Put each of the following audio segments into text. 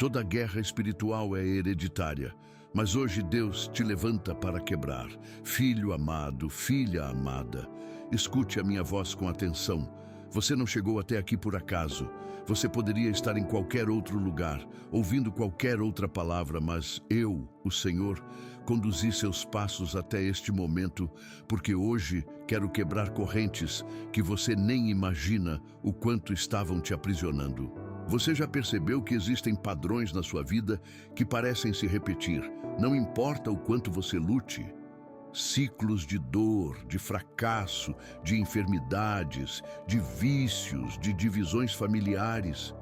Toda guerra espiritual é hereditária, mas hoje Deus te levanta para quebrar. Filho amado, filha amada, escute a minha voz com atenção. Você não chegou até aqui por acaso. Você poderia estar em qualquer outro lugar, ouvindo qualquer outra palavra, mas eu, o Senhor, conduzi seus passos até este momento, porque hoje quero quebrar correntes que você nem imagina o quanto estavam te aprisionando. Você já percebeu que existem padrões na sua vida que parecem se repetir, não importa o quanto você lute? Ciclos de dor, de fracasso, de enfermidades, de vícios, de divisões familiares,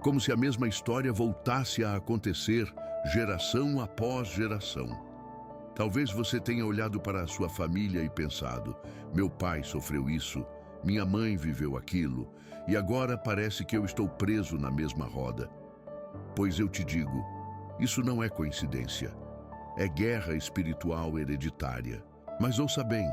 como se a mesma história voltasse a acontecer geração após geração. Talvez você tenha olhado para a sua família e pensado: meu pai sofreu isso, minha mãe viveu aquilo, e agora parece que eu estou preso na mesma roda. Pois eu te digo, isso não é coincidência. É guerra espiritual hereditária. Mas ouça bem,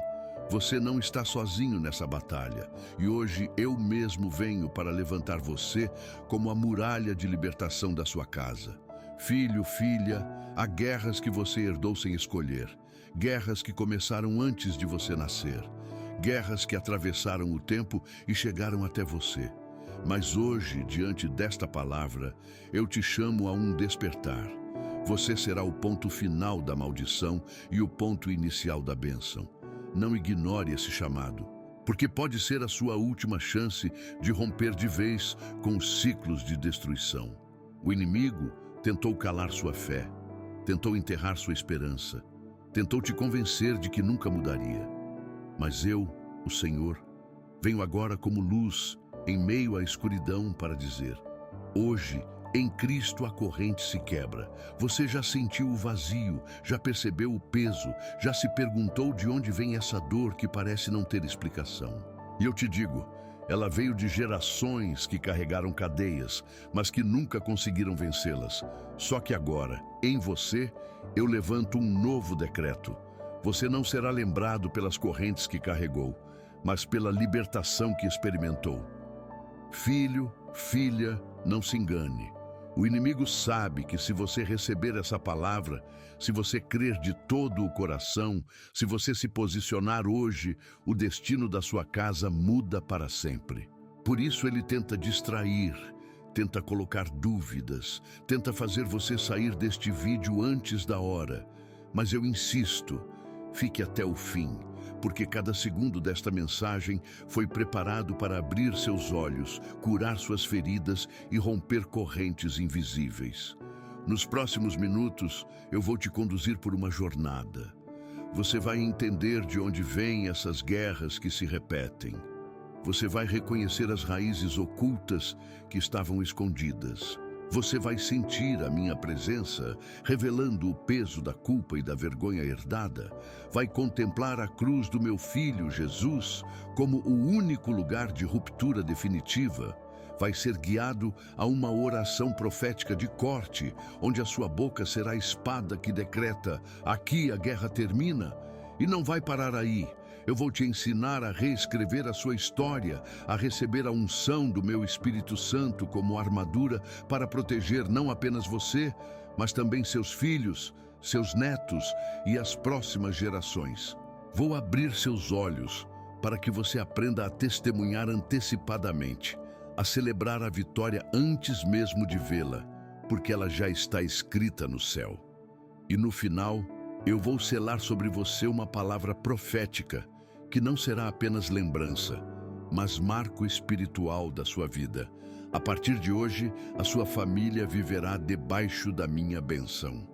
você não está sozinho nessa batalha. E hoje eu mesmo venho para levantar você como a muralha de libertação da sua casa. Filho, filha, há guerras que você herdou sem escolher. Guerras que começaram antes de você nascer. Guerras que atravessaram o tempo e chegaram até você. Mas hoje, diante desta palavra, eu te chamo a um despertar. Você será o ponto final da maldição e o ponto inicial da bênção. Não ignore esse chamado, porque pode ser a sua última chance de romper de vez com os ciclos de destruição. O inimigo tentou calar sua fé, tentou enterrar sua esperança, tentou te convencer de que nunca mudaria. Mas eu, o Senhor, venho agora como luz em meio à escuridão para dizer: hoje, em Cristo a corrente se quebra. Você já sentiu o vazio, já percebeu o peso, já se perguntou de onde vem essa dor que parece não ter explicação. E eu te digo, ela veio de gerações que carregaram cadeias, mas que nunca conseguiram vencê-las. Só que agora, em você, eu levanto um novo decreto. Você não será lembrado pelas correntes que carregou, mas pela libertação que experimentou. Filho, filha, não se engane. O inimigo sabe que se você receber essa palavra, se você crer de todo o coração, se você se posicionar hoje, o destino da sua casa muda para sempre. Por isso ele tenta distrair, tenta colocar dúvidas, tenta fazer você sair deste vídeo antes da hora. Mas eu insisto, fique até o fim, porque cada segundo desta mensagem foi preparado para abrir seus olhos, curar suas feridas e romper correntes invisíveis. Nos próximos minutos, eu vou te conduzir por uma jornada. Você vai entender de onde vêm essas guerras que se repetem. Você vai reconhecer as raízes ocultas que estavam escondidas. Você vai sentir a minha presença, revelando o peso da culpa e da vergonha herdada. Vai contemplar a cruz do meu filho Jesus como o único lugar de ruptura definitiva. Vai ser guiado a uma oração profética de corte, onde a sua boca será a espada que decreta: aqui a guerra termina. E não vai parar aí. Eu vou te ensinar a reescrever a sua história, a receber a unção do meu Espírito Santo como armadura para proteger não apenas você, mas também seus filhos, seus netos e as próximas gerações. Vou abrir seus olhos para que você aprenda a testemunhar antecipadamente, a celebrar a vitória antes mesmo de vê-la, porque ela já está escrita no céu. E no final, eu vou selar sobre você uma palavra profética, que não será apenas lembrança, mas marco espiritual da sua vida. A partir de hoje, a sua família viverá debaixo da minha bênção.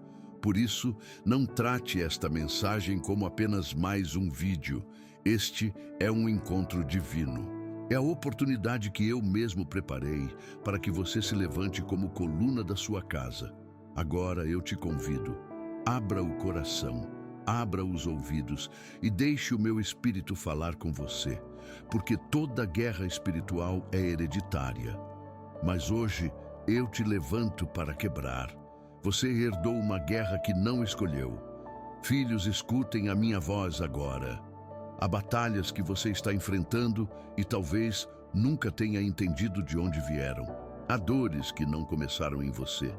Por isso, não trate esta mensagem como apenas mais um vídeo. Este é um encontro divino. É a oportunidade que eu mesmo preparei para que você se levante como coluna da sua casa. Agora eu te convido. Abra o coração, abra os ouvidos e deixe o meu espírito falar com você, porque toda guerra espiritual é hereditária. Mas hoje eu te levanto para quebrar. Você herdou uma guerra que não escolheu. Filhos, escutem a minha voz agora. Há batalhas que você está enfrentando e talvez nunca tenha entendido de onde vieram. Há dores que não começaram em você,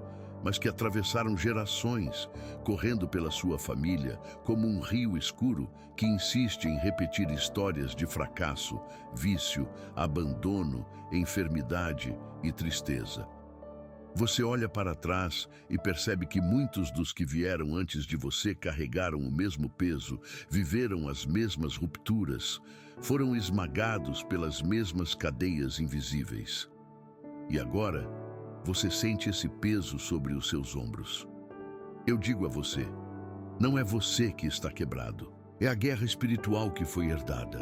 mas que atravessaram gerações, correndo pela sua família como um rio escuro que insiste em repetir histórias de fracasso, vício, abandono, enfermidade e tristeza. Você olha para trás e percebe que muitos dos que vieram antes de você carregaram o mesmo peso, viveram as mesmas rupturas, foram esmagados pelas mesmas cadeias invisíveis. E agora, você sente esse peso sobre os seus ombros. Eu digo a você, não é você que está quebrado. É a guerra espiritual que foi herdada.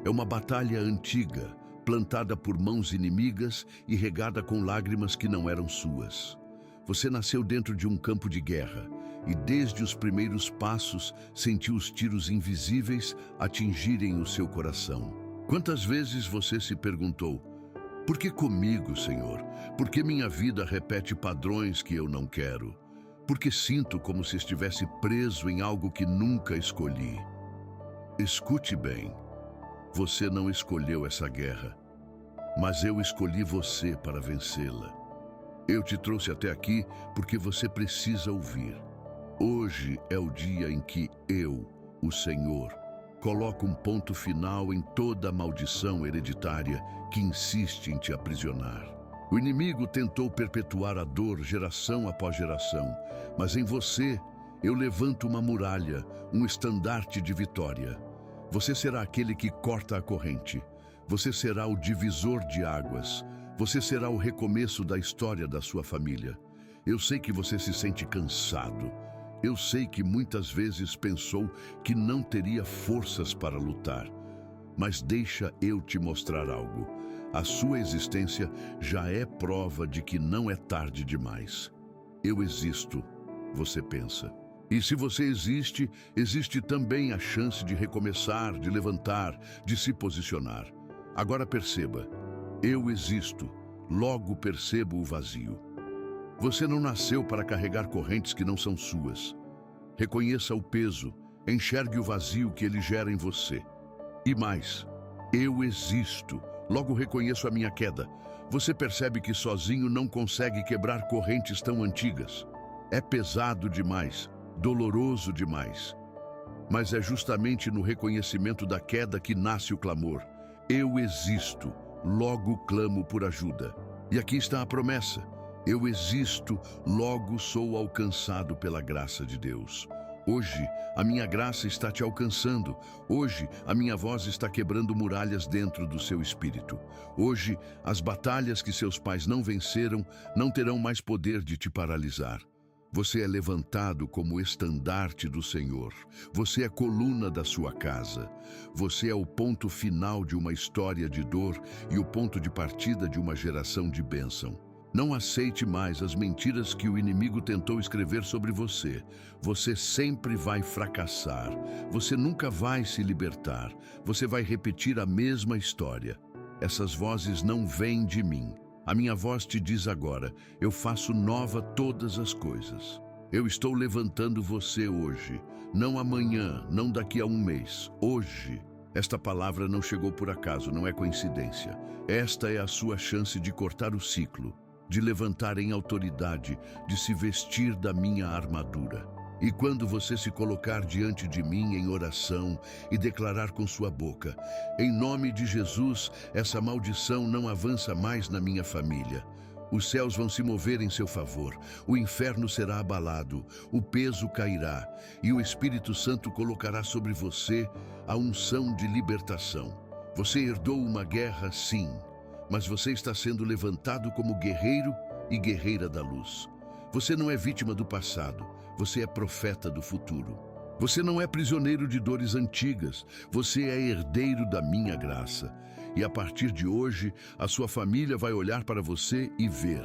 É uma batalha antiga, plantada por mãos inimigas e regada com lágrimas que não eram suas. Você nasceu dentro de um campo de guerra e desde os primeiros passos sentiu os tiros invisíveis atingirem o seu coração. Quantas vezes você se perguntou, por que comigo, Senhor? Por que minha vida repete padrões que eu não quero? Por que sinto como se estivesse preso em algo que nunca escolhi? Escute bem. Você não escolheu essa guerra, mas eu escolhi você para vencê-la. Eu te trouxe até aqui porque você precisa ouvir. Hoje é o dia em que eu, o Senhor, coloco um ponto final em toda a maldição hereditária que insiste em te aprisionar. O inimigo tentou perpetuar a dor geração após geração, mas em você eu levanto uma muralha, um estandarte de vitória. Você será aquele que corta a corrente. Você será o divisor de águas. Você será o recomeço da história da sua família. Eu sei que você se sente cansado. Eu sei que muitas vezes pensou que não teria forças para lutar. Mas deixa eu te mostrar algo. A sua existência já é prova de que não é tarde demais. Eu existo, você pensa. E se você existe, existe também a chance de recomeçar, de levantar, de se posicionar. Agora perceba, eu existo, logo percebo o vazio. Você não nasceu para carregar correntes que não são suas. Reconheça o peso, enxergue o vazio que ele gera em você. E mais, eu existo, logo reconheço a minha queda. Você percebe que sozinho não consegue quebrar correntes tão antigas. É pesado demais. Doloroso demais. Mas é justamente no reconhecimento da queda que nasce o clamor. Eu existo, logo clamo por ajuda. E aqui está a promessa. Eu existo, logo sou alcançado pela graça de Deus. Hoje, a minha graça está te alcançando. Hoje, a minha voz está quebrando muralhas dentro do seu espírito. Hoje, as batalhas que seus pais não venceram não terão mais poder de te paralisar. Você é levantado como estandarte do Senhor. Você é coluna da sua casa. Você é o ponto final de uma história de dor e o ponto de partida de uma geração de bênção. Não aceite mais as mentiras que o inimigo tentou escrever sobre você. Você sempre vai fracassar. Você nunca vai se libertar. Você vai repetir a mesma história. Essas vozes não vêm de mim. A minha voz te diz agora, eu faço nova todas as coisas. Eu estou levantando você hoje, não amanhã, não daqui a um mês, hoje. Esta palavra não chegou por acaso, não é coincidência. Esta é a sua chance de cortar o ciclo, de levantar em autoridade, de se vestir da minha armadura. E quando você se colocar diante de mim em oração e declarar com sua boca, em nome de Jesus, essa maldição não avança mais na minha família. Os céus vão se mover em seu favor, o inferno será abalado, o peso cairá e o Espírito Santo colocará sobre você a unção de libertação. Você herdou uma guerra, sim, mas você está sendo levantado como guerreiro e guerreira da luz. Você não é vítima do passado, você é profeta do futuro. Você não é prisioneiro de dores antigas, você é herdeiro da minha graça. E a partir de hoje, a sua família vai olhar para você e ver.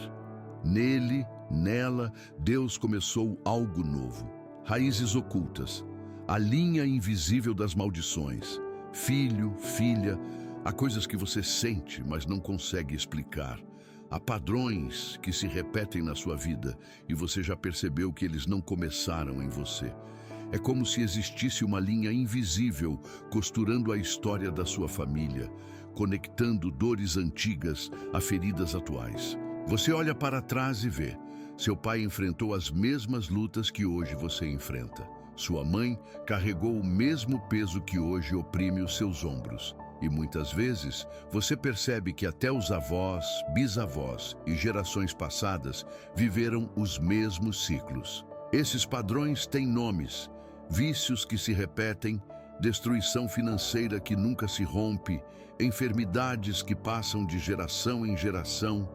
Nele, nela, Deus começou algo novo. Raízes ocultas, a linha invisível das maldições. Filho, filha, há coisas que você sente, mas não consegue explicar. Há padrões que se repetem na sua vida e você já percebeu que eles não começaram em você. É como se existisse uma linha invisível costurando a história da sua família, conectando dores antigas a feridas atuais. Você olha para trás e vê. Seu pai enfrentou as mesmas lutas que hoje você enfrenta. Sua mãe carregou o mesmo peso que hoje oprime os seus ombros. E muitas vezes você percebe que até os avós, bisavós e gerações passadas viveram os mesmos ciclos. Esses padrões têm nomes: vícios que se repetem, destruição financeira que nunca se rompe, enfermidades que passam de geração em geração,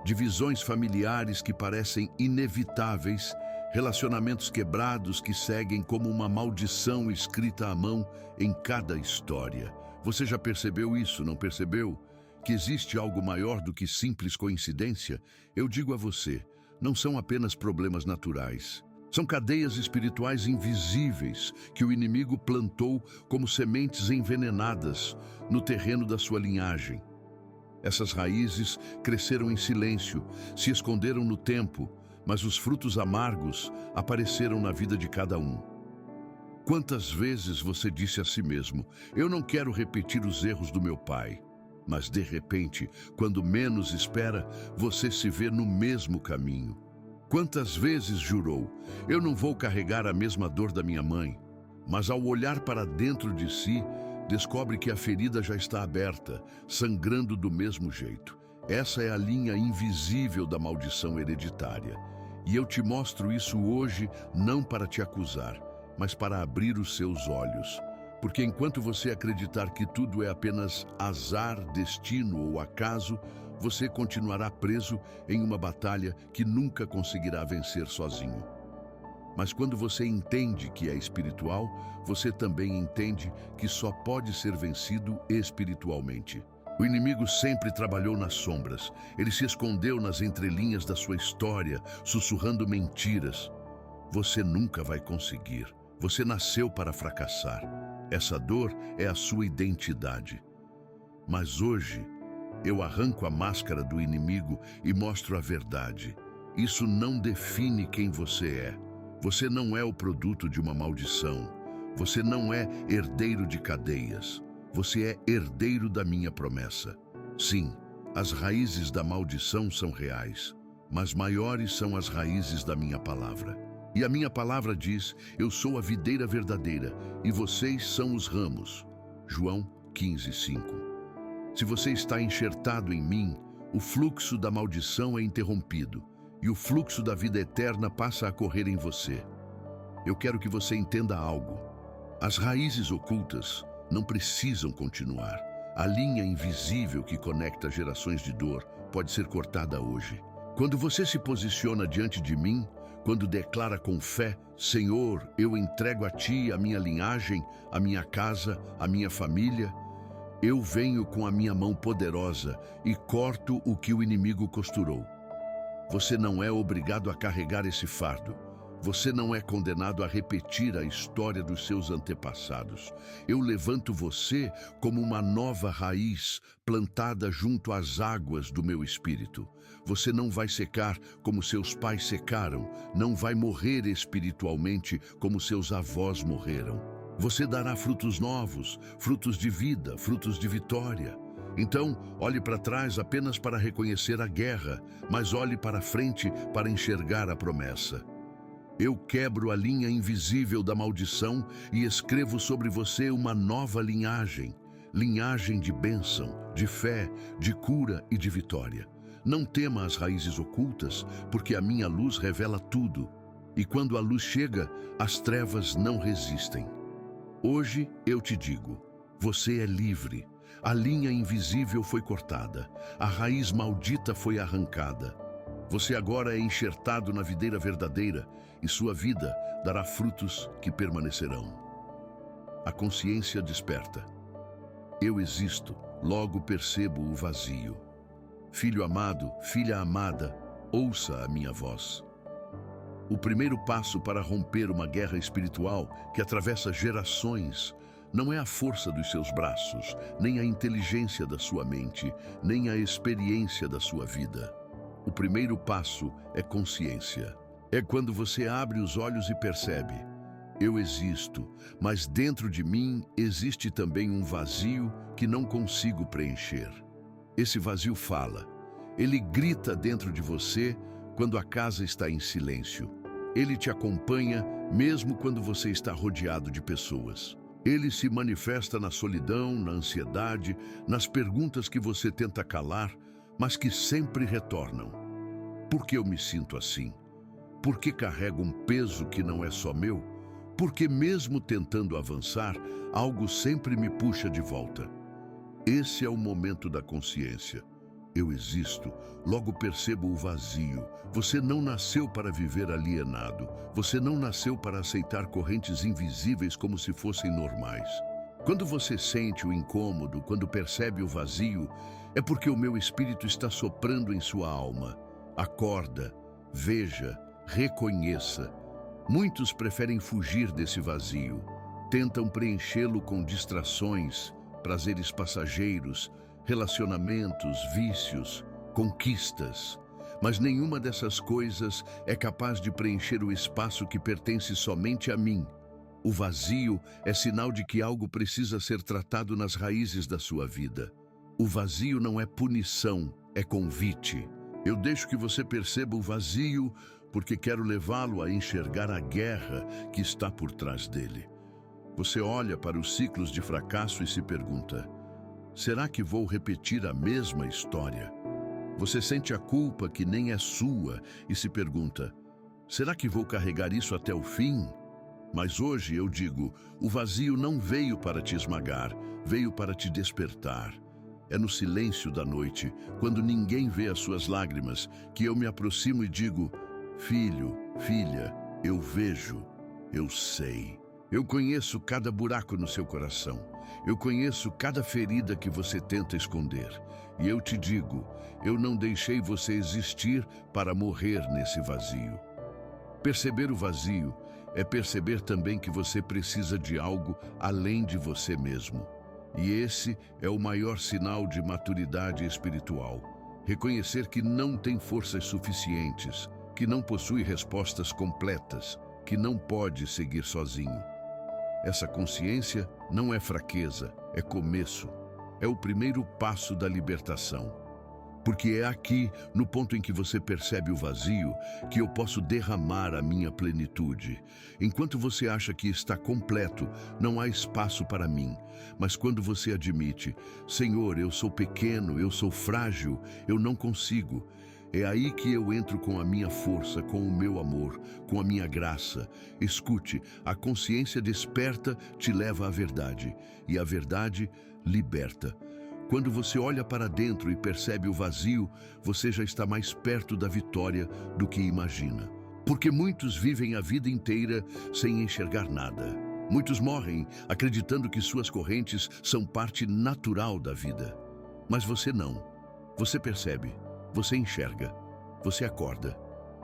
divisões familiares que parecem inevitáveis, relacionamentos quebrados que seguem como uma maldição escrita à mão em cada história. Você já percebeu isso, não percebeu? Que existe algo maior do que simples coincidência? Eu digo a você, não são apenas problemas naturais. São cadeias espirituais invisíveis que o inimigo plantou como sementes envenenadas no terreno da sua linhagem. Essas raízes cresceram em silêncio, se esconderam no tempo, mas os frutos amargos apareceram na vida de cada um. Quantas vezes você disse a si mesmo: eu não quero repetir os erros do meu pai. Mas de repente, quando menos espera, você se vê no mesmo caminho. Quantas vezes jurou: eu não vou carregar a mesma dor da minha mãe. Mas ao olhar para dentro de si, descobre que a ferida já está aberta, sangrando do mesmo jeito. Essa é a linha invisível da maldição hereditária. E eu te mostro isso hoje não para te acusar, mas para abrir os seus olhos. Porque enquanto você acreditar que tudo é apenas azar, destino ou acaso, você continuará preso em uma batalha que nunca conseguirá vencer sozinho. Mas quando você entende que é espiritual, você também entende que só pode ser vencido espiritualmente. O inimigo sempre trabalhou nas sombras. Ele se escondeu nas entrelinhas da sua história, sussurrando mentiras. Você nunca vai conseguir. Você nasceu para fracassar. Essa dor é a sua identidade. Mas hoje, eu arranco a máscara do inimigo e mostro a verdade. Isso não define quem você é. Você não é o produto de uma maldição. Você não é herdeiro de cadeias. Você é herdeiro da minha promessa. Sim, as raízes da maldição são reais, mas maiores são as raízes da minha palavra. E a minha palavra diz: eu sou a videira verdadeira e vocês são os ramos. João 15:5. Se você está enxertado em mim, o fluxo da maldição é interrompido e o fluxo da vida eterna passa a correr em você. Eu quero que você entenda algo. As raízes ocultas não precisam continuar. A linha invisível que conecta gerações de dor pode ser cortada hoje. Quando você se posiciona diante de mim, quando declara com fé: Senhor, eu entrego a Ti a minha linhagem, a minha casa, a minha família, eu venho com a minha mão poderosa e corto o que o inimigo costurou. Você não é obrigado a carregar esse fardo. Você não é condenado a repetir a história dos seus antepassados. Eu levanto você como uma nova raiz plantada junto às águas do meu espírito. Você não vai secar como seus pais secaram, não vai morrer espiritualmente como seus avós morreram. Você dará frutos novos, frutos de vida, frutos de vitória. Então, olhe para trás apenas para reconhecer a guerra, mas olhe para frente para enxergar a promessa. Eu quebro a linha invisível da maldição e escrevo sobre você uma nova linhagem. Linhagem de bênção, de fé, de cura e de vitória. Não tema as raízes ocultas, porque a minha luz revela tudo. E quando a luz chega, as trevas não resistem. Hoje eu te digo, você é livre. A linha invisível foi cortada. A raiz maldita foi arrancada. Você agora é enxertado na videira verdadeira e sua vida dará frutos que permanecerão. A consciência desperta. Eu existo, logo percebo o vazio. Filho amado, filha amada, ouça a minha voz. O primeiro passo para romper uma guerra espiritual que atravessa gerações não é a força dos seus braços, nem a inteligência da sua mente, nem a experiência da sua vida. O primeiro passo é consciência. É quando você abre os olhos e percebe: eu existo, mas dentro de mim existe também um vazio que não consigo preencher. Esse vazio fala. Ele grita dentro de você quando a casa está em silêncio. Ele te acompanha mesmo quando você está rodeado de pessoas. Ele se manifesta na solidão, na ansiedade, nas perguntas que você tenta calar, mas que sempre retornam. Por que eu me sinto assim? Por que carrego um peso que não é só meu? Porque mesmo tentando avançar, algo sempre me puxa de volta. Esse é o momento da consciência. Eu existo, logo percebo o vazio. Você não nasceu para viver alienado. Você não nasceu para aceitar correntes invisíveis como se fossem normais. Quando você sente o incômodo, quando percebe o vazio, é porque o meu espírito está soprando em sua alma. Acorda, veja, reconheça. Muitos preferem fugir desse vazio. Tentam preenchê-lo com distrações, prazeres passageiros, relacionamentos, vícios, conquistas. Mas nenhuma dessas coisas é capaz de preencher o espaço que pertence somente a mim. O vazio é sinal de que algo precisa ser tratado nas raízes da sua vida. O vazio não é punição, é convite. Eu deixo que você perceba o vazio porque quero levá-lo a enxergar a guerra que está por trás dele. Você olha para os ciclos de fracasso e se pergunta: será que vou repetir a mesma história? Você sente a culpa que nem é sua e se pergunta: será que vou carregar isso até o fim? Mas hoje eu digo, o vazio não veio para te esmagar, veio para te despertar. É no silêncio da noite, quando ninguém vê as suas lágrimas, que eu me aproximo e digo: filho, filha, eu vejo, eu sei. Eu conheço cada buraco no seu coração. Eu conheço cada ferida que você tenta esconder. E eu te digo, eu não deixei você existir para morrer nesse vazio. Perceber o vazio é perceber também que você precisa de algo além de você mesmo. E esse é o maior sinal de maturidade espiritual. Reconhecer que não tem forças suficientes, que não possui respostas completas, que não pode seguir sozinho. Essa consciência não é fraqueza, é começo. É o primeiro passo da libertação. Porque é aqui, no ponto em que você percebe o vazio, que eu posso derramar a minha plenitude. Enquanto você acha que está completo, não há espaço para mim. Mas quando você admite: Senhor, eu sou pequeno, eu sou frágil, eu não consigo. É aí que eu entro com a minha força, com o meu amor, com a minha graça. Escute, a consciência desperta te leva à verdade, e a verdade liberta. Quando você olha para dentro e percebe o vazio, você já está mais perto da vitória do que imagina. Porque muitos vivem a vida inteira sem enxergar nada. Muitos morrem acreditando que suas correntes são parte natural da vida. Mas você não. Você percebe, você enxerga, você acorda.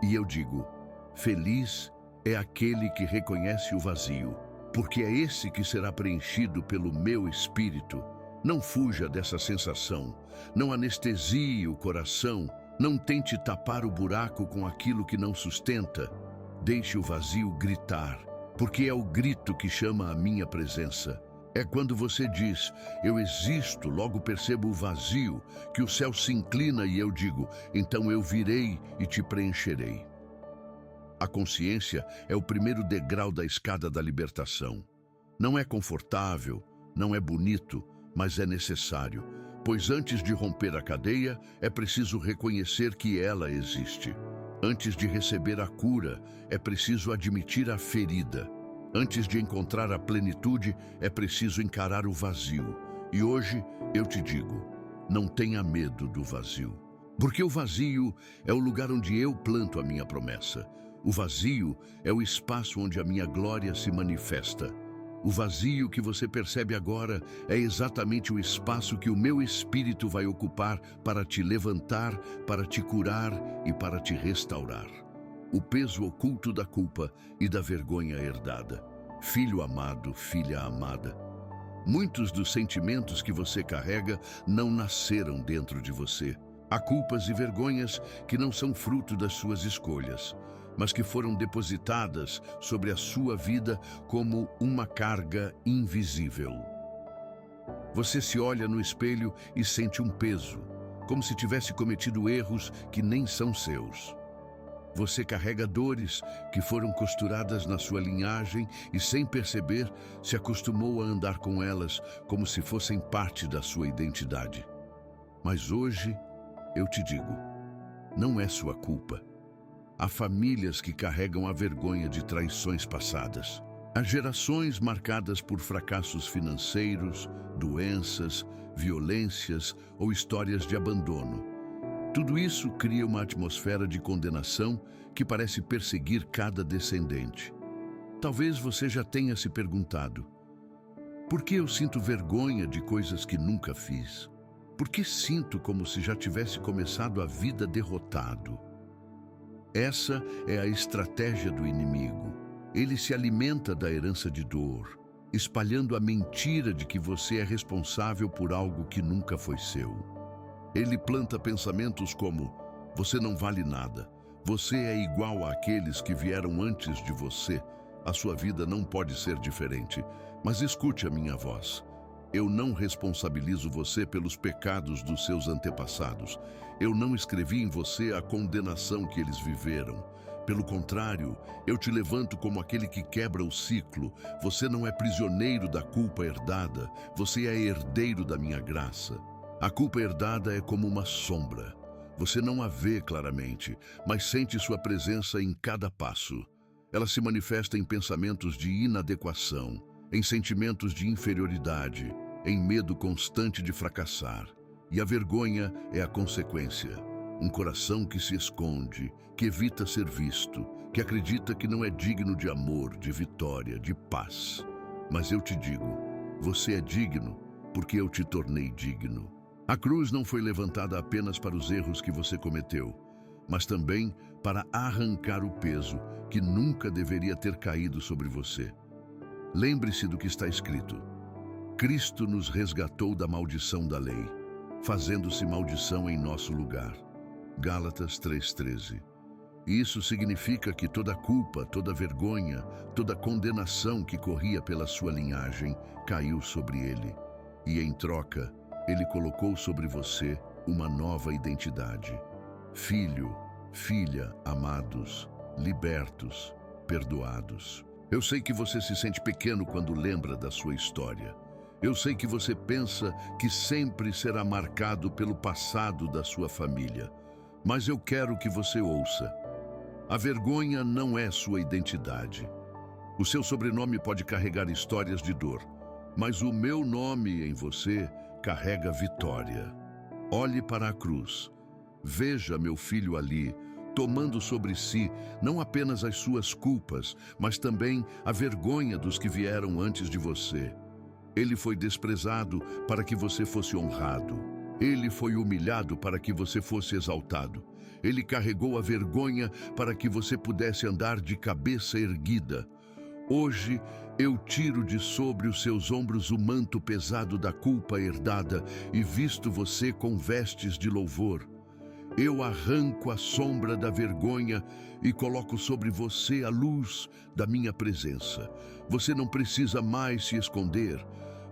E eu digo: feliz é aquele que reconhece o vazio, porque é esse que será preenchido pelo meu espírito. Não fuja dessa sensação, não anestesie o coração, não tente tapar o buraco com aquilo que não sustenta. Deixe o vazio gritar, porque é o grito que chama a minha presença. É quando você diz: eu existo, logo percebo o vazio, que o céu se inclina e eu digo: então eu virei e te preencherei. A consciência é o primeiro degrau da escada da libertação. Não é confortável, não é bonito, mas é necessário, pois antes de romper a cadeia, é preciso reconhecer que ela existe. Antes de receber a cura, é preciso admitir a ferida. Antes de encontrar a plenitude, é preciso encarar o vazio. E hoje eu te digo: não tenha medo do vazio. Porque o vazio é o lugar onde eu planto a minha promessa. O vazio é o espaço onde a minha glória se manifesta. O vazio que você percebe agora é exatamente o espaço que o meu espírito vai ocupar para te levantar, para te curar e para te restaurar. O peso oculto da culpa e da vergonha herdada. Filho amado, filha amada. Muitos dos sentimentos que você carrega não nasceram dentro de você. Há culpas e vergonhas que não são fruto das suas escolhas, mas que foram depositadas sobre a sua vida como uma carga invisível. Você se olha no espelho e sente um peso, como se tivesse cometido erros que nem são seus. Você carrega dores que foram costuradas na sua linhagem e, sem perceber, se acostumou a andar com elas como se fossem parte da sua identidade. Mas hoje, eu te digo, não é sua culpa. Há famílias que carregam a vergonha de traições passadas. Há gerações marcadas por fracassos financeiros, doenças, violências ou histórias de abandono. Tudo isso cria uma atmosfera de condenação que parece perseguir cada descendente. Talvez você já tenha se perguntado: por que eu sinto vergonha de coisas que nunca fiz? Por que sinto como se já tivesse começado a vida derrotado? Essa é a estratégia do inimigo. Ele se alimenta da herança de dor, espalhando a mentira de que você é responsável por algo que nunca foi seu. Ele planta pensamentos como: você não vale nada, você é igual àqueles que vieram antes de você, a sua vida não pode ser diferente. Mas escute a minha voz. Eu não responsabilizo você pelos pecados dos seus antepassados. Eu não escrevi em você a condenação que eles viveram. Pelo contrário, eu te levanto como aquele que quebra o ciclo. Você não é prisioneiro da culpa herdada, você é herdeiro da minha graça. A culpa herdada é como uma sombra. Você não a vê claramente, mas sente sua presença em cada passo. Ela se manifesta em pensamentos de inadequação, em sentimentos de inferioridade, em medo constante de fracassar. E a vergonha é a consequência. Um coração que se esconde, que evita ser visto, que acredita que não é digno de amor, de vitória, de paz. Mas eu te digo, você é digno porque eu te tornei digno. A cruz não foi levantada apenas para os erros que você cometeu, mas também para arrancar o peso que nunca deveria ter caído sobre você. Lembre-se do que está escrito: Cristo nos resgatou da maldição da lei, fazendo-se maldição em nosso lugar. Gálatas 3:13. Isso significa que toda culpa, toda vergonha, toda condenação que corria pela sua linhagem caiu sobre ele. E em troca, ele colocou sobre você uma nova identidade. Filho, filha, amados, libertos, perdoados. Eu sei que você se sente pequeno quando lembra da sua história. Eu sei que você pensa que sempre será marcado pelo passado da sua família. Mas eu quero que você ouça. A vergonha não é sua identidade. O seu sobrenome pode carregar histórias de dor, mas o meu nome em você carrega vitória. Olhe para a cruz. Veja meu filho ali, tomando sobre si não apenas as suas culpas, mas também a vergonha dos que vieram antes de você. Ele foi desprezado para que você fosse honrado. Ele foi humilhado para que você fosse exaltado. Ele carregou a vergonha para que você pudesse andar de cabeça erguida. Hoje, eu tiro de sobre os seus ombros o manto pesado da culpa herdada e visto você com vestes de louvor. Eu arranco a sombra da vergonha e coloco sobre você a luz da minha presença. Você não precisa mais se esconder.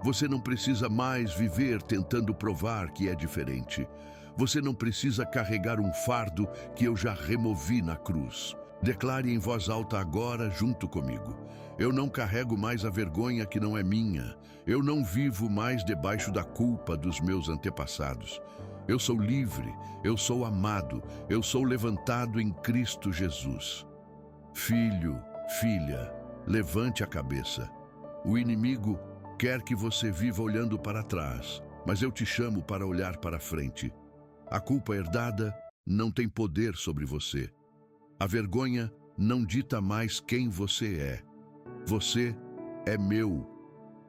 Você não precisa mais viver tentando provar que é diferente. Você não precisa carregar um fardo que eu já removi na cruz. Declare em voz alta agora junto comigo: eu não carrego mais a vergonha que não é minha. Eu não vivo mais debaixo da culpa dos meus antepassados. Eu sou livre, eu sou amado, eu sou levantado em Cristo Jesus. Filho, filha, levante a cabeça. O inimigo quer que você viva olhando para trás, mas eu te chamo para olhar para frente. A culpa herdada não tem poder sobre você. A vergonha não dita mais quem você é. Você é meu,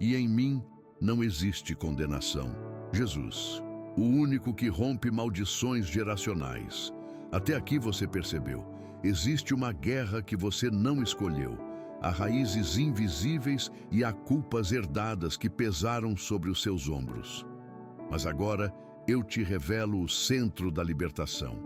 e em mim não existe condenação. Jesus, o único que rompe maldições geracionais. Até aqui você percebeu, existe uma guerra que você não escolheu. Há raízes invisíveis e há culpas herdadas que pesaram sobre os seus ombros. Mas agora eu te revelo o centro da libertação.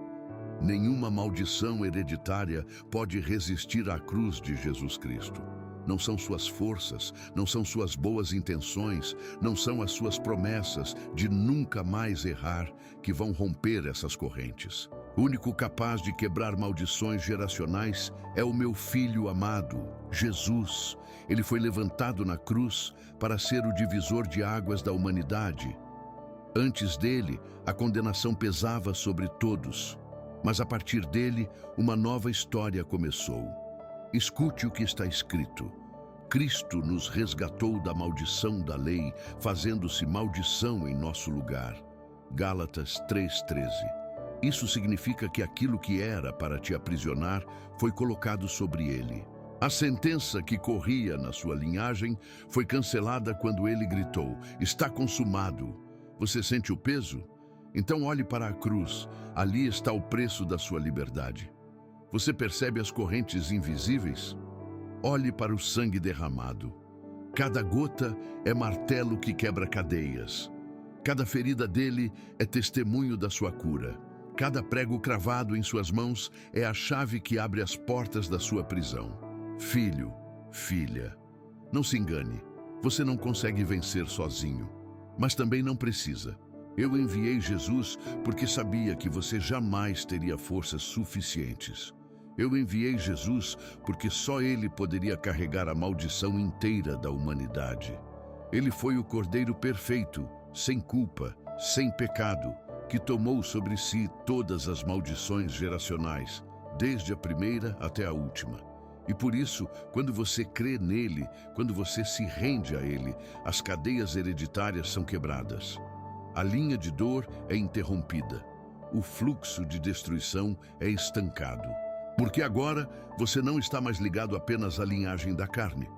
Nenhuma maldição hereditária pode resistir à cruz de Jesus Cristo. Não são suas forças, não são suas boas intenções, não são as suas promessas de nunca mais errar que vão romper essas correntes. O único capaz de quebrar maldições geracionais é o meu Filho amado, Jesus. Ele foi levantado na cruz para ser o divisor de águas da humanidade. Antes dele, a condenação pesava sobre todos, mas a partir dele, uma nova história começou. Escute o que está escrito. Cristo nos resgatou da maldição da lei, fazendo-se maldição em nosso lugar. Gálatas 3:13. Isso significa que aquilo que era para te aprisionar foi colocado sobre ele. A sentença que corria na sua linhagem foi cancelada quando ele gritou: "Está consumado". Você sente o peso? Então olhe para a cruz. Ali está o preço da sua liberdade. Você percebe as correntes invisíveis? Olhe para o sangue derramado. Cada gota é martelo que quebra cadeias. Cada ferida dele é testemunho da sua cura. Cada prego cravado em suas mãos é a chave que abre as portas da sua prisão. Filho, filha, não se engane. Você não consegue vencer sozinho, mas também não precisa. Eu enviei Jesus porque sabia que você jamais teria forças suficientes. Eu enviei Jesus porque só Ele poderia carregar a maldição inteira da humanidade. Ele foi o Cordeiro perfeito, sem culpa, sem pecado, que tomou sobre si todas as maldições geracionais, desde a primeira até a última. E por isso, quando você crê nele, quando você se rende a ele, as cadeias hereditárias são quebradas. A linha de dor é interrompida. O fluxo de destruição é estancado. Porque agora você não está mais ligado apenas à linhagem da carne,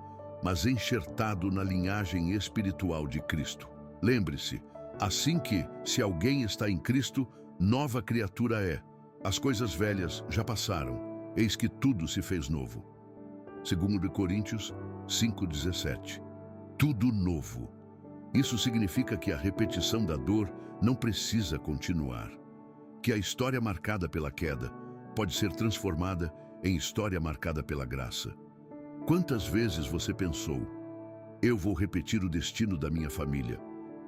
mas enxertado na linhagem espiritual de Cristo. Lembre-se, assim que, se alguém está em Cristo, nova criatura é. As coisas velhas já passaram, eis que tudo se fez novo. 2 Coríntios 5:17. Tudo novo. Isso significa que a repetição da dor não precisa continuar. Que a história marcada pela queda pode ser transformada em história marcada pela graça. Quantas vezes você pensou: eu vou repetir o destino da minha família?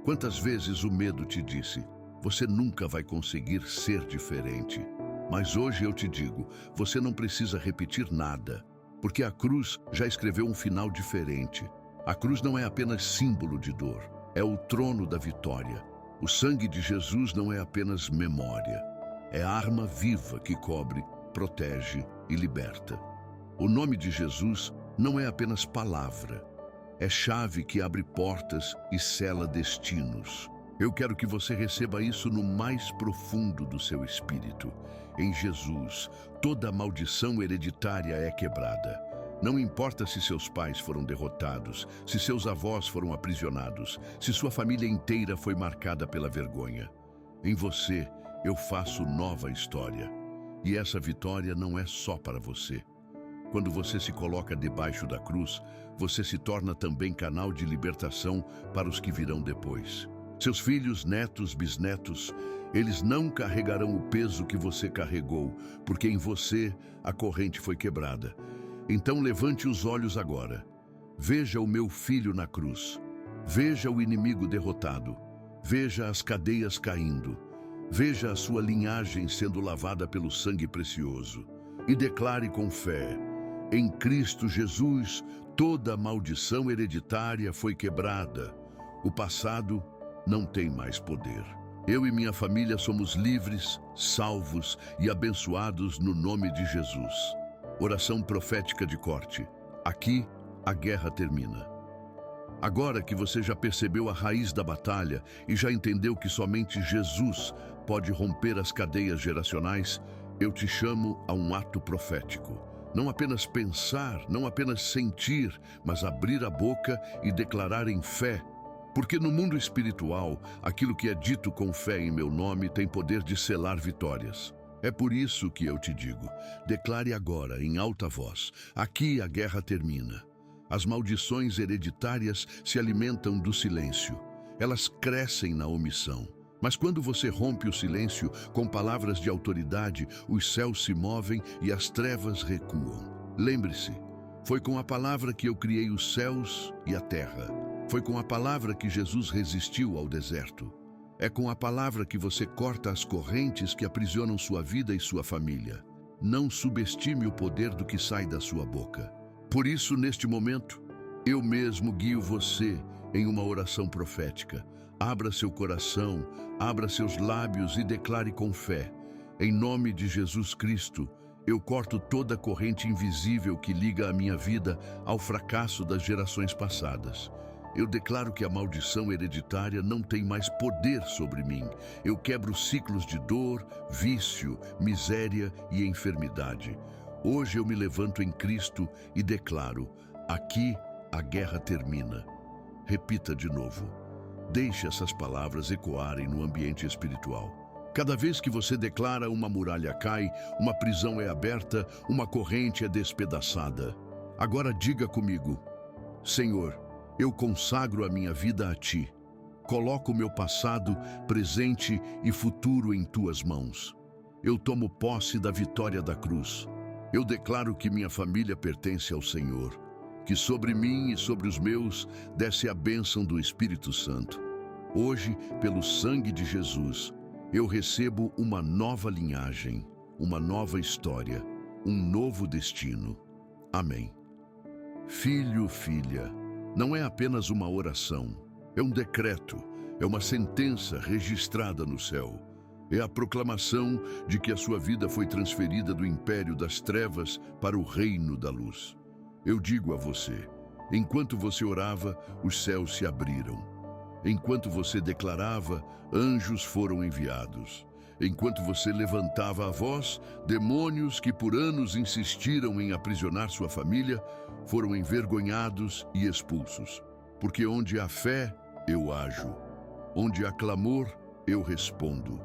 Quantas vezes o medo te disse: você nunca vai conseguir ser diferente? Mas hoje eu te digo, você não precisa repetir nada, porque a cruz já escreveu um final diferente. A cruz não é apenas símbolo de dor, é o trono da vitória. O sangue de Jesus não é apenas memória, é a arma viva que cobre, protege e liberta. O nome de Jesus não é apenas palavra, é chave que abre portas e sela destinos. Eu quero que você receba isso no mais profundo do seu espírito. Em Jesus, toda maldição hereditária é quebrada. Não importa se seus pais foram derrotados, se seus avós foram aprisionados, se sua família inteira foi marcada pela vergonha. Em você, eu faço nova história. E essa vitória não é só para você. Quando você se coloca debaixo da cruz, você se torna também canal de libertação para os que virão depois. Seus filhos, netos, bisnetos, eles não carregarão o peso que você carregou, porque em você a corrente foi quebrada. Então levante os olhos agora. Veja o meu filho na cruz. Veja o inimigo derrotado. Veja as cadeias caindo. Veja a sua linhagem sendo lavada pelo sangue precioso. E declare com fé: em Cristo Jesus, toda maldição hereditária foi quebrada. O passado não tem mais poder. Eu e minha família somos livres, salvos e abençoados no nome de Jesus. Oração profética de corte. Aqui, a guerra termina. Agora que você já percebeu a raiz da batalha e já entendeu que somente Jesus pode romper as cadeias geracionais, eu te chamo a um ato profético. Não apenas pensar, não apenas sentir, mas abrir a boca e declarar em fé. Porque no mundo espiritual, aquilo que é dito com fé em meu nome tem poder de selar vitórias. É por isso que eu te digo, declare agora em alta voz: aqui a guerra termina. As maldições hereditárias se alimentam do silêncio. Elas crescem na omissão. Mas quando você rompe o silêncio com palavras de autoridade, os céus se movem e as trevas recuam. Lembre-se, foi com a palavra que eu criei os céus e a terra. Foi com a palavra que Jesus resistiu ao deserto. É com a palavra que você corta as correntes que aprisionam sua vida e sua família. Não subestime o poder do que sai da sua boca. Por isso, neste momento, eu mesmo guio você em uma oração profética. Abra seu coração, abra seus lábios e declare com fé: em nome de Jesus Cristo, eu corto toda a corrente invisível que liga a minha vida ao fracasso das gerações passadas. Eu declaro que a maldição hereditária não tem mais poder sobre mim. Eu quebro ciclos de dor, vício, miséria e enfermidade. Hoje eu me levanto em Cristo e declaro: aqui a guerra termina. Repita de novo. Deixe essas palavras ecoarem no ambiente espiritual. Cada vez que você declara, uma muralha cai, uma prisão é aberta, uma corrente é despedaçada. Agora diga comigo: Senhor, eu consagro a minha vida a Ti. Coloco o meu passado, presente e futuro em Tuas mãos. Eu tomo posse da vitória da cruz. Eu declaro que minha família pertence ao Senhor, que sobre mim e sobre os meus desce a bênção do Espírito Santo. Hoje, pelo sangue de Jesus, eu recebo uma nova linhagem, uma nova história, um novo destino. Amém. Filho, filha, não é apenas uma oração, é um decreto, é uma sentença registrada no céu. É a proclamação de que a sua vida foi transferida do império das trevas para o reino da luz. Eu digo a você: enquanto você orava, os céus se abriram. Enquanto você declarava, anjos foram enviados. Enquanto você levantava a voz, demônios que por anos insistiram em aprisionar sua família foram envergonhados e expulsos. Porque onde há fé, eu ajo. Onde há clamor, eu respondo.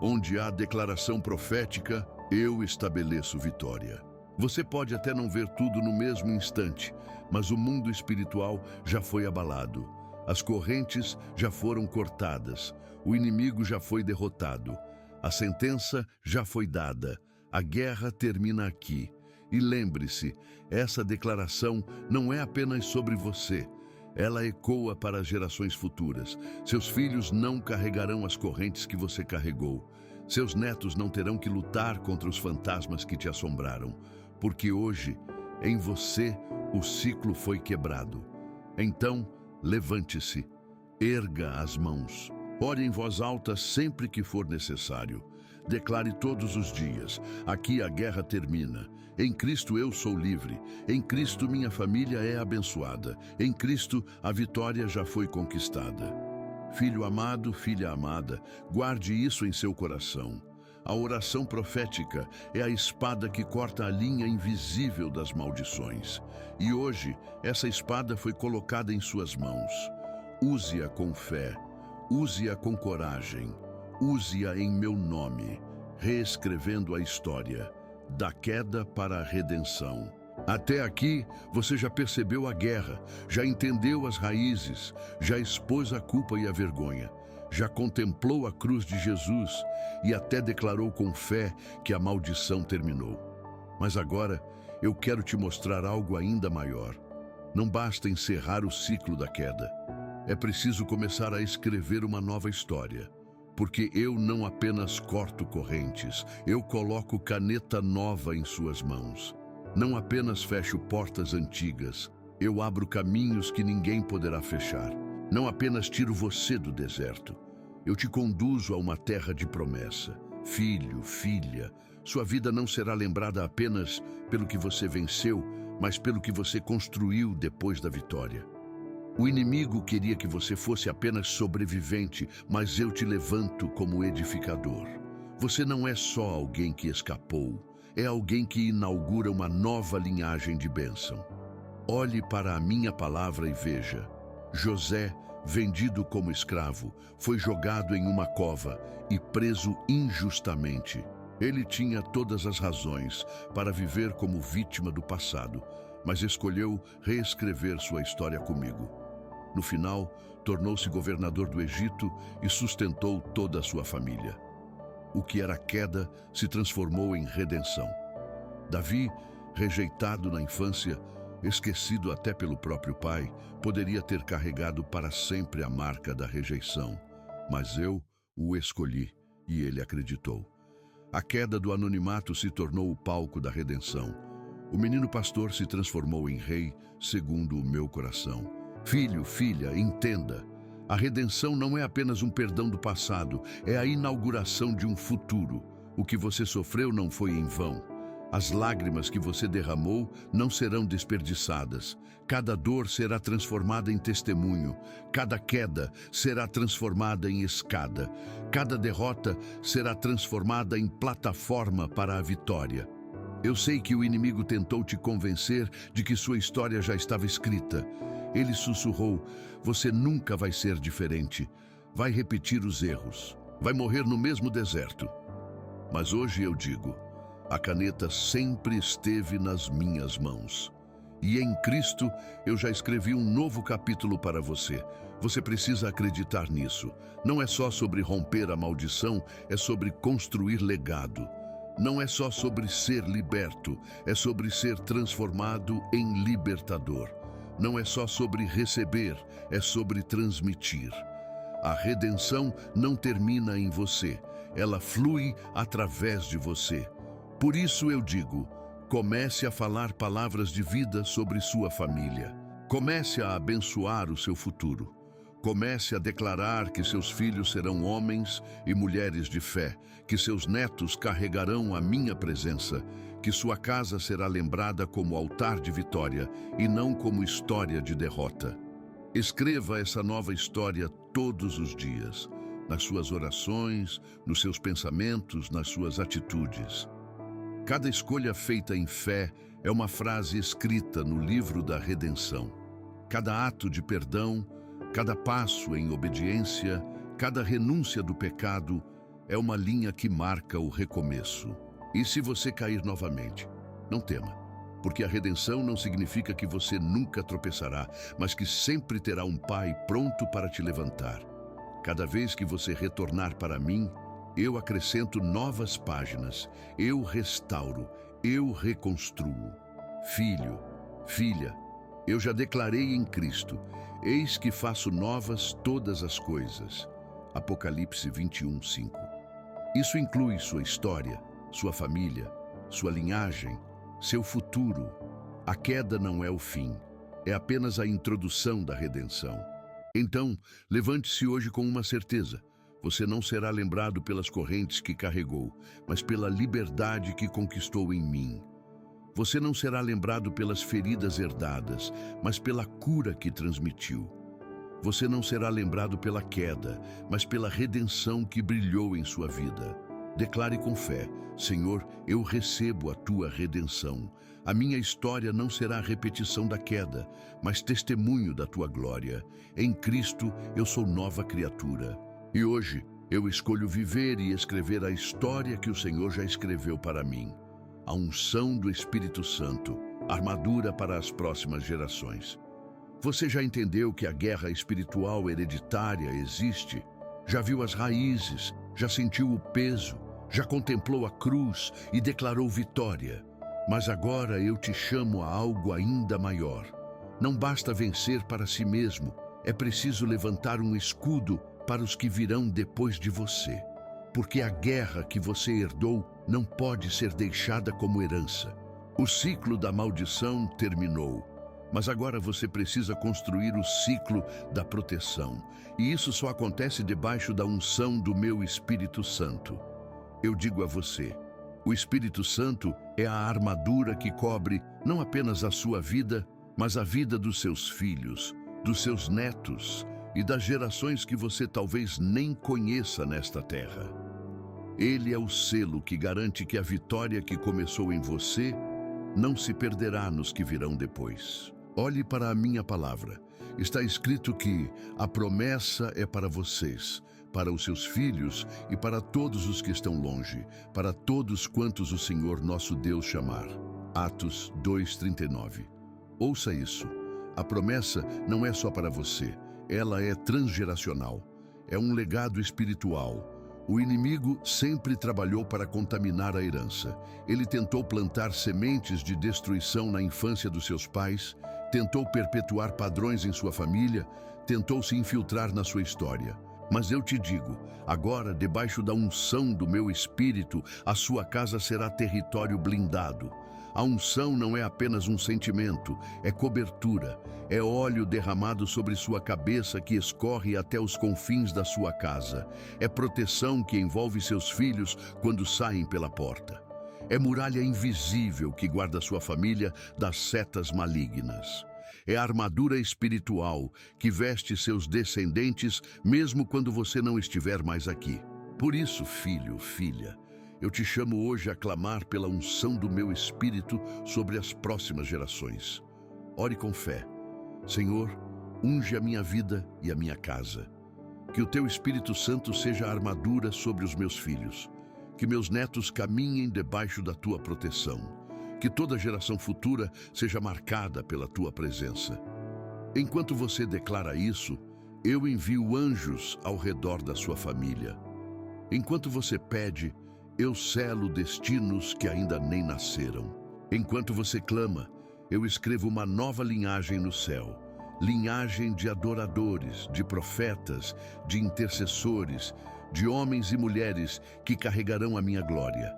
Onde há declaração profética, eu estabeleço vitória. Você pode até não ver tudo no mesmo instante, mas o mundo espiritual já foi abalado. As correntes já foram cortadas. O inimigo já foi derrotado. A sentença já foi dada. A guerra termina aqui. E lembre-se, essa declaração não é apenas sobre você. Ela ecoa para as gerações futuras. Seus filhos não carregarão as correntes que você carregou. Seus netos não terão que lutar contra os fantasmas que te assombraram. Porque hoje, em você, o ciclo foi quebrado. Então, levante-se, erga as mãos. Ore em voz alta sempre que for necessário. Declare todos os dias: aqui a guerra termina. Em Cristo eu sou livre. Em Cristo minha família é abençoada. Em Cristo a vitória já foi conquistada. Filho amado, filha amada, guarde isso em seu coração. A oração profética é a espada que corta a linha invisível das maldições. E hoje, essa espada foi colocada em suas mãos. Use-a com fé. Use-a com coragem. Use-a em meu nome, reescrevendo a história, da queda para a redenção. Até aqui, você já percebeu a guerra, já entendeu as raízes, já expôs a culpa e a vergonha, já contemplou a cruz de Jesus e até declarou com fé que a maldição terminou. Mas agora, eu quero te mostrar algo ainda maior. Não basta encerrar o ciclo da queda. É preciso começar a escrever uma nova história. Porque eu não apenas corto correntes, eu coloco caneta nova em suas mãos. Não apenas fecho portas antigas, eu abro caminhos que ninguém poderá fechar. Não apenas tiro você do deserto, eu te conduzo a uma terra de promessa. Filho, filha, sua vida não será lembrada apenas pelo que você venceu, mas pelo que você construiu depois da vitória. O inimigo queria que você fosse apenas sobrevivente, mas eu te levanto como edificador. Você não é só alguém que escapou, é alguém que inaugura uma nova linhagem de bênção. Olhe para a minha palavra e veja. José, vendido como escravo, foi jogado em uma cova e preso injustamente. Ele tinha todas as razões para viver como vítima do passado, mas escolheu reescrever sua história comigo. No final, tornou-se governador do Egito e sustentou toda a sua família. O que era queda se transformou em redenção. Davi, rejeitado na infância, esquecido até pelo próprio pai, poderia ter carregado para sempre a marca da rejeição. Mas eu o escolhi e ele acreditou. A queda do anonimato se tornou o palco da redenção. O menino pastor se transformou em rei, segundo o meu coração. Filho, filha, entenda. A redenção não é apenas um perdão do passado, é a inauguração de um futuro. O que você sofreu não foi em vão. As lágrimas que você derramou não serão desperdiçadas. Cada dor será transformada em testemunho. Cada queda será transformada em escada. Cada derrota será transformada em plataforma para a vitória. Eu sei que o inimigo tentou te convencer de que sua história já estava escrita. Ele sussurrou: você nunca vai ser diferente. Vai repetir os erros. Vai morrer no mesmo deserto. Mas hoje eu digo: a caneta sempre esteve nas minhas mãos. E em Cristo eu já escrevi um novo capítulo para você. Você precisa acreditar nisso. Não é só sobre romper a maldição, é sobre construir legado. Não é só sobre ser liberto, é sobre ser transformado em libertador. Não é só sobre receber, é sobre transmitir. A redenção não termina em você, ela flui através de você. Por isso eu digo, comece a falar palavras de vida sobre sua família. Comece a abençoar o seu futuro. Comece a declarar que seus filhos serão homens e mulheres de fé, que seus netos carregarão a minha presença, que sua casa será lembrada como altar de vitória e não como história de derrota. Escreva essa nova história todos os dias, nas suas orações, nos seus pensamentos, nas suas atitudes. Cada escolha feita em fé é uma frase escrita no livro da redenção. Cada ato de perdão, cada passo em obediência, cada renúncia do pecado é uma linha que marca o recomeço. E se você cair novamente, não tema, porque a redenção não significa que você nunca tropeçará, mas que sempre terá um Pai pronto para te levantar. Cada vez que você retornar para mim, eu acrescento novas páginas, eu restauro, eu reconstruo. Filho, filha, eu já declarei em Cristo, eis que faço novas todas as coisas. Apocalipse 21:5. Isso inclui sua história, sua família, sua linhagem, seu futuro. A queda não é o fim, é apenas a introdução da redenção. Então, levante-se hoje com uma certeza. Você não será lembrado pelas correntes que carregou, mas pela liberdade que conquistou em mim. Você não será lembrado pelas feridas herdadas, mas pela cura que transmitiu. Você não será lembrado pela queda, mas pela redenção que brilhou em sua vida. Declare com fé: Senhor, eu recebo a tua redenção. A minha história não será a repetição da queda, mas testemunho da tua glória. Em Cristo eu sou nova criatura. E hoje eu escolho viver e escrever a história que o Senhor já escreveu para mim. A unção do Espírito Santo, armadura para as próximas gerações. Você já entendeu que a guerra espiritual hereditária existe? Já viu as raízes? Já sentiu o peso? Já contemplou a cruz e declarou vitória? Mas agora eu te chamo a algo ainda maior. Não basta vencer para si mesmo, é preciso levantar um escudo para os que virão depois de você. Porque a guerra que você herdou não pode ser deixada como herança. O ciclo da maldição terminou, mas agora você precisa construir o ciclo da proteção. E isso só acontece debaixo da unção do meu Espírito Santo. Eu digo a você, o Espírito Santo é a armadura que cobre não apenas a sua vida, mas a vida dos seus filhos, dos seus netos e das gerações que você talvez nem conheça nesta terra. Ele é o selo que garante que a vitória que começou em você não se perderá nos que virão depois. Olhe para a minha palavra. Está escrito que a promessa é para vocês, para os seus filhos e para todos os que estão longe, para todos quantos o Senhor nosso Deus chamar. Atos 2:39. Ouça isso. A promessa não é só para você, ela é transgeracional. É um legado espiritual. O inimigo sempre trabalhou para contaminar a herança. Ele tentou plantar sementes de destruição na infância dos seus pais, tentou perpetuar padrões em sua família, tentou se infiltrar na sua história. Mas eu te digo, agora, debaixo da unção do meu espírito, a sua casa será território blindado. A unção não é apenas um sentimento, é cobertura, é óleo derramado sobre sua cabeça que escorre até os confins da sua casa. É proteção que envolve seus filhos quando saem pela porta. É muralha invisível que guarda sua família das setas malignas. É a armadura espiritual que veste seus descendentes mesmo quando você não estiver mais aqui. Por isso, filho, filha, eu te chamo hoje a clamar pela unção do meu espírito sobre as próximas gerações. Ore com fé. Senhor, unge a minha vida e a minha casa. Que o teu Espírito Santo seja a armadura sobre os meus filhos. Que meus netos caminhem debaixo da tua proteção. Que toda geração futura seja marcada pela tua presença. Enquanto você declara isso, eu envio anjos ao redor da sua família. Enquanto você pede, eu selo destinos que ainda nem nasceram. Enquanto você clama, eu escrevo uma nova linhagem no céu. Linhagem de adoradores, de profetas, de intercessores, de homens e mulheres que carregarão a minha glória.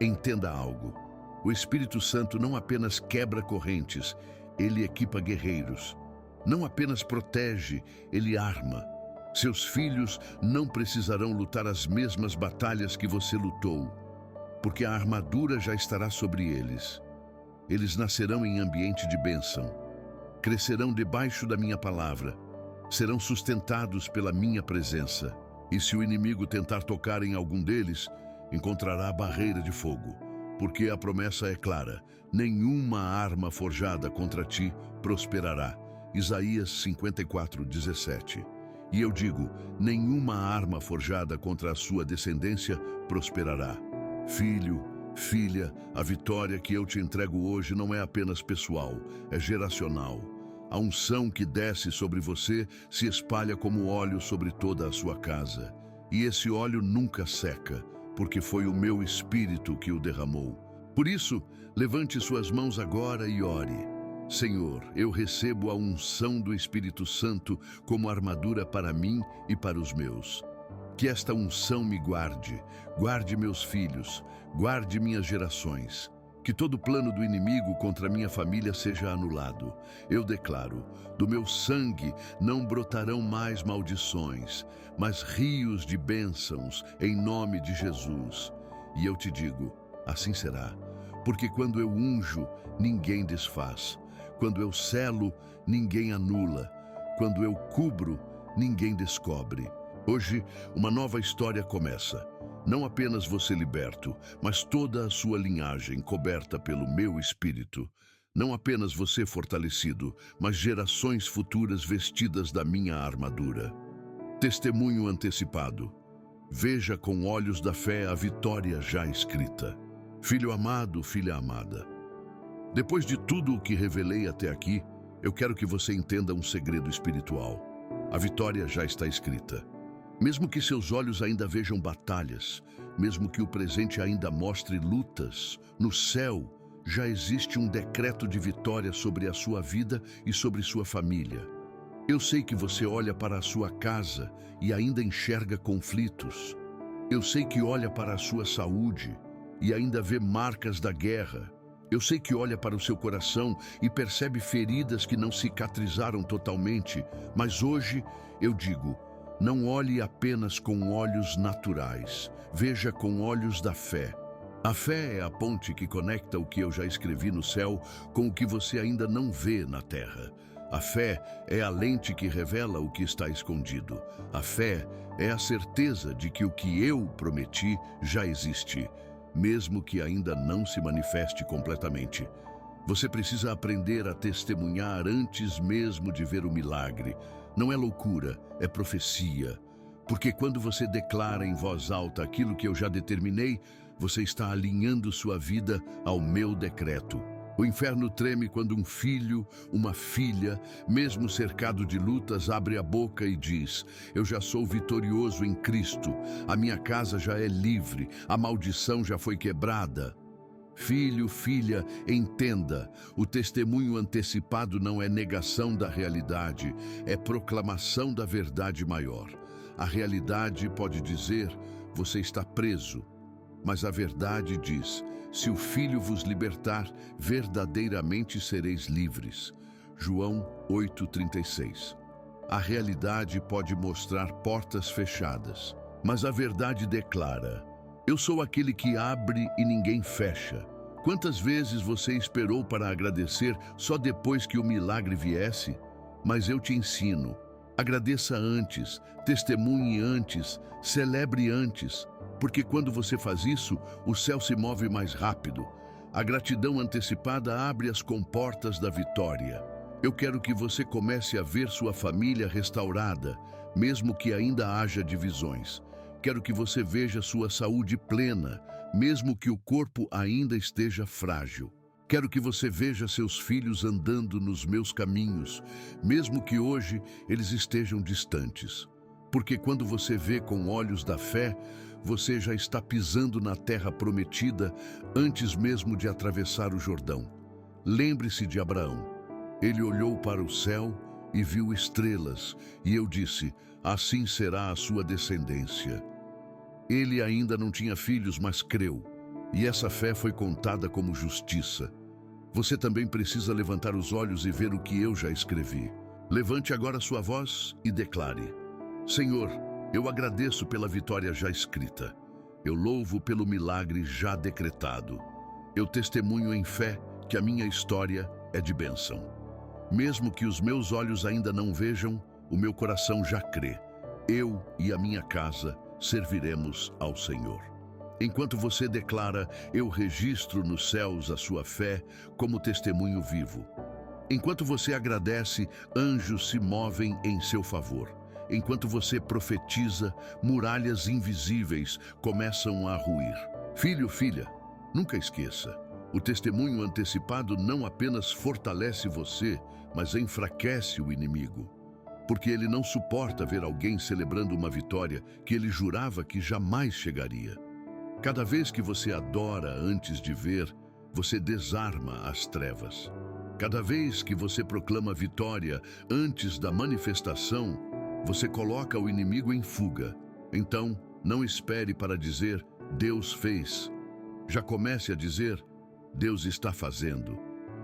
Entenda algo. O Espírito Santo não apenas quebra correntes, ele equipa guerreiros. Não apenas protege, ele arma. Seus filhos não precisarão lutar as mesmas batalhas que você lutou, porque a armadura já estará sobre eles. Eles nascerão em ambiente de bênção, crescerão debaixo da minha palavra, serão sustentados pela minha presença. E se o inimigo tentar tocar em algum deles, encontrará a barreira de fogo, porque a promessa é clara: nenhuma arma forjada contra ti prosperará. Isaías 54:17. E eu digo, nenhuma arma forjada contra a sua descendência prosperará. Filho, filha, a vitória que eu te entrego hoje não é apenas pessoal, é geracional. A unção que desce sobre você se espalha como óleo sobre toda a sua casa. E esse óleo nunca seca, porque foi o meu Espírito que o derramou. Por isso, levante suas mãos agora e ore. Senhor, eu recebo a unção do Espírito Santo como armadura para mim e para os meus. Que esta unção me guarde, guarde meus filhos, guarde minhas gerações. Que todo plano do inimigo contra minha família seja anulado. Eu declaro, do meu sangue não brotarão mais maldições, mas rios de bênçãos em nome de Jesus. E eu te digo, assim será, porque quando eu unjo, ninguém desfaz. Quando eu selo, ninguém anula. Quando eu cubro, ninguém descobre. Hoje, uma nova história começa. Não apenas você liberto, mas toda a sua linhagem coberta pelo meu Espírito. Não apenas você fortalecido, mas gerações futuras vestidas da minha armadura. Testemunho antecipado. Veja com olhos da fé a vitória já escrita. Filho amado, filha amada. Depois de tudo o que revelei até aqui, eu quero que você entenda um segredo espiritual. A vitória já está escrita. Mesmo que seus olhos ainda vejam batalhas, mesmo que o presente ainda mostre lutas, no céu já existe um decreto de vitória sobre a sua vida e sobre sua família. Eu sei que você olha para a sua casa e ainda enxerga conflitos. Eu sei que olha para a sua saúde e ainda vê marcas da guerra. Eu sei que olha para o seu coração e percebe feridas que não cicatrizaram totalmente, mas hoje eu digo, não olhe apenas com olhos naturais, veja com olhos da fé. A fé é a ponte que conecta o que eu já escrevi no céu com o que você ainda não vê na terra. A fé é a lente que revela o que está escondido. A fé é a certeza de que o que eu prometi já existe, mesmo que ainda não se manifeste completamente. Você precisa aprender a testemunhar antes mesmo de ver o milagre. Não é loucura, é profecia. Porque quando você declara em voz alta aquilo que eu já determinei, você está alinhando sua vida ao meu decreto. O inferno treme quando um filho, uma filha, mesmo cercado de lutas, abre a boca e diz: eu já sou vitorioso em Cristo, a minha casa já é livre, a maldição já foi quebrada. Filho, filha, entenda, o testemunho antecipado não é negação da realidade, é proclamação da verdade maior. A realidade pode dizer, você está preso. Mas a verdade diz, se o Filho vos libertar, verdadeiramente sereis livres. João 8,36. A realidade pode mostrar portas fechadas, mas a verdade declara, eu sou aquele que abre e ninguém fecha. Quantas vezes você esperou para agradecer só depois que o milagre viesse? Mas eu te ensino, agradeça antes, testemunhe antes, celebre antes, porque quando você faz isso, o céu se move mais rápido. A gratidão antecipada abre as comportas da vitória. Eu quero que você comece a ver sua família restaurada, mesmo que ainda haja divisões. Quero que você veja sua saúde plena, mesmo que o corpo ainda esteja frágil. Quero que você veja seus filhos andando nos meus caminhos, mesmo que hoje eles estejam distantes. Porque quando você vê com olhos da fé, você já está pisando na terra prometida antes mesmo de atravessar o Jordão. Lembre-se de Abraão. Ele olhou para o céu e viu estrelas, e eu disse, assim será a sua descendência. Ele ainda não tinha filhos, mas creu, e essa fé foi contada como justiça. Você também precisa levantar os olhos e ver o que eu já escrevi. Levante agora sua voz e declare, Senhor, eu agradeço pela vitória já escrita. Eu louvo pelo milagre já decretado. Eu testemunho em fé que a minha história é de bênção. Mesmo que os meus olhos ainda não vejam, o meu coração já crê. Eu e a minha casa serviremos ao Senhor. Enquanto você declara, eu registro nos céus a sua fé como testemunho vivo. Enquanto você agradece, anjos se movem em seu favor. Enquanto você profetiza, muralhas invisíveis começam a ruir. Filho, filha, nunca esqueça. O testemunho antecipado não apenas fortalece você, mas enfraquece o inimigo. Porque ele não suporta ver alguém celebrando uma vitória que ele jurava que jamais chegaria. Cada vez que você adora antes de ver, você desarma as trevas. Cada vez que você proclama vitória antes da manifestação, você coloca o inimigo em fuga. Então, não espere para dizer, Deus fez. Já comece a dizer, Deus está fazendo.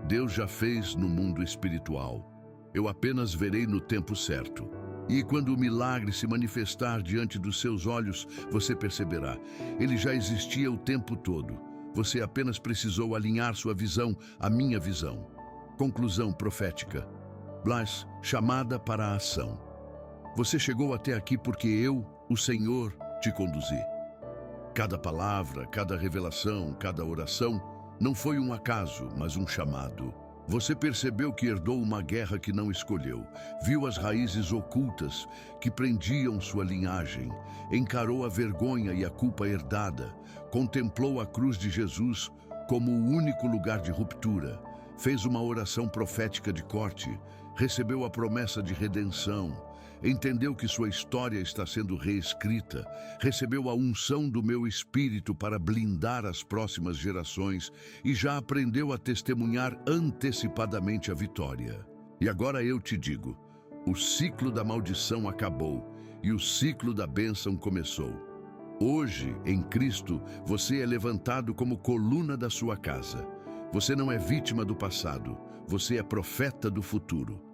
Deus já fez no mundo espiritual. Eu apenas verei no tempo certo. E quando o milagre se manifestar diante dos seus olhos, você perceberá. Ele já existia o tempo todo. Você apenas precisou alinhar sua visão à minha visão. Conclusão profética. Blas, chamada para a ação. Você chegou até aqui porque eu, o Senhor, te conduzi. Cada palavra, cada revelação, cada oração não foi um acaso, mas um chamado. Você percebeu que herdou uma guerra que não escolheu, viu as raízes ocultas que prendiam sua linhagem, encarou a vergonha e a culpa herdada, contemplou a cruz de Jesus como o único lugar de ruptura, fez uma oração profética de corte, recebeu a promessa de redenção, entendeu que sua história está sendo reescrita, recebeu a unção do meu espírito para blindar as próximas gerações e já aprendeu a testemunhar antecipadamente a vitória. E agora eu te digo, o ciclo da maldição acabou e o ciclo da bênção começou. Hoje, em Cristo, você é levantado como coluna da sua casa. Você não é vítima do passado, você é profeta do futuro.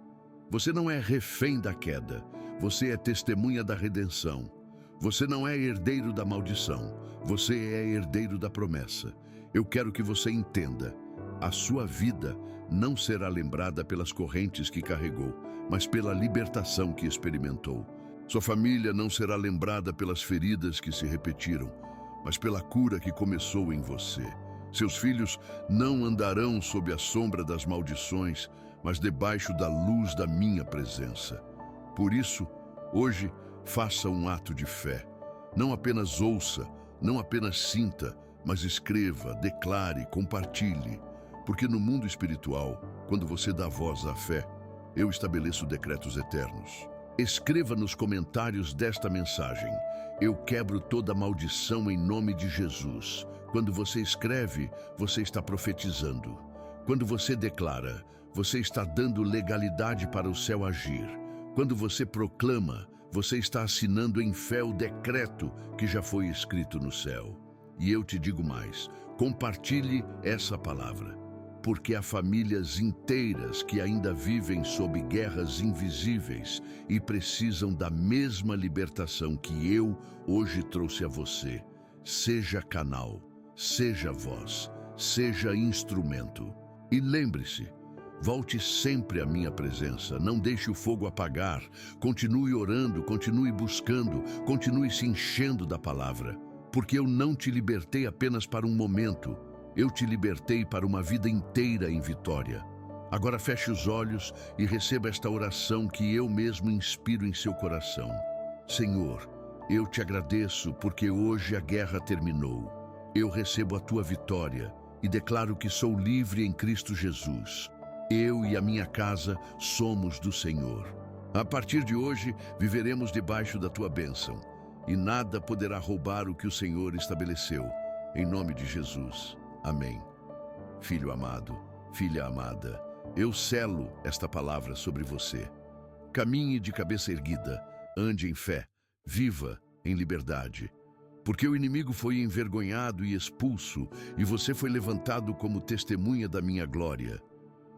Você não é refém da queda, você é testemunha da redenção. Você não é herdeiro da maldição, você é herdeiro da promessa. Eu quero que você entenda, a sua vida não será lembrada pelas correntes que carregou, mas pela libertação que experimentou. Sua família não será lembrada pelas feridas que se repetiram, mas pela cura que começou em você. Seus filhos não andarão sob a sombra das maldições, mas debaixo da luz da minha presença. Por isso, hoje, faça um ato de fé. Não apenas ouça, não apenas sinta, mas escreva, declare, compartilhe. Porque no mundo espiritual, quando você dá voz à fé, eu estabeleço decretos eternos. Escreva nos comentários desta mensagem, eu quebro toda maldição em nome de Jesus. Quando você escreve, você está profetizando. Quando você declara, você está dando legalidade para o céu agir. Quando você proclama, você está assinando em fé o decreto que já foi escrito no céu. E eu te digo mais, compartilhe essa palavra, porque há famílias inteiras que ainda vivem sob guerras invisíveis e precisam da mesma libertação que eu hoje trouxe a você. Seja canal, seja voz, seja instrumento. E lembre-se, volte sempre à minha presença, não deixe o fogo apagar, continue orando, continue buscando, continue se enchendo da palavra, porque eu não te libertei apenas para um momento, eu te libertei para uma vida inteira em vitória. Agora feche os olhos e receba esta oração que eu mesmo inspiro em seu coração. Senhor, eu te agradeço porque hoje a guerra terminou. Eu recebo a tua vitória e declaro que sou livre em Cristo Jesus. Eu e a minha casa somos do Senhor. A partir de hoje, viveremos debaixo da tua bênção, e nada poderá roubar o que o Senhor estabeleceu. Em nome de Jesus. Amém. Filho amado, filha amada, eu selo esta palavra sobre você. Caminhe de cabeça erguida, ande em fé, viva em liberdade. Porque o inimigo foi envergonhado e expulso, e você foi levantado como testemunha da minha glória.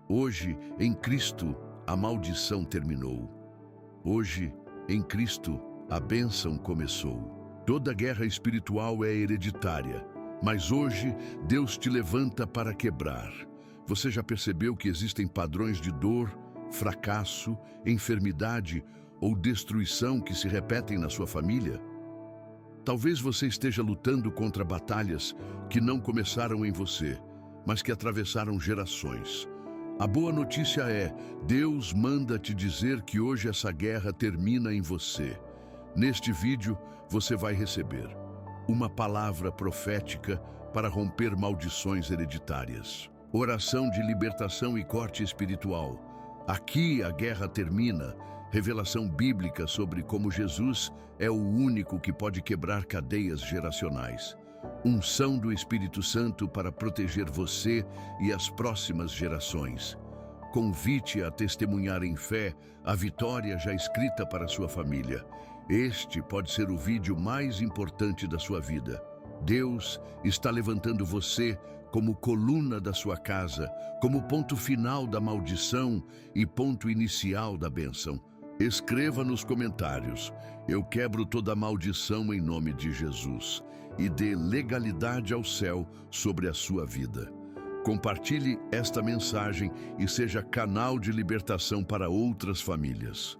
Hoje, em Cristo, a maldição terminou. Hoje, em Cristo, a bênção começou. Toda guerra espiritual é hereditária, mas hoje Deus te levanta para quebrar. Você já percebeu que existem padrões de dor, fracasso, enfermidade ou destruição que se repetem na sua família? Talvez você esteja lutando contra batalhas que não começaram em você, mas que atravessaram gerações. A boa notícia é, Deus manda te dizer que hoje essa guerra termina em você. Neste vídeo, você vai receber uma palavra profética para romper maldições hereditárias. Oração de libertação e corte espiritual. Aqui a guerra termina. Revelação bíblica sobre como Jesus é o único que pode quebrar cadeias geracionais. Unção do Espírito Santo para proteger você e as próximas gerações. Convite a testemunhar em fé a vitória já escrita para sua família. Este pode ser o vídeo mais importante da sua vida. Deus está levantando você como coluna da sua casa, como ponto final da maldição e ponto inicial da bênção. Escreva nos comentários, eu quebro toda maldição em nome de Jesus e dê legalidade ao céu sobre a sua vida. Compartilhe esta mensagem e seja canal de libertação para outras famílias.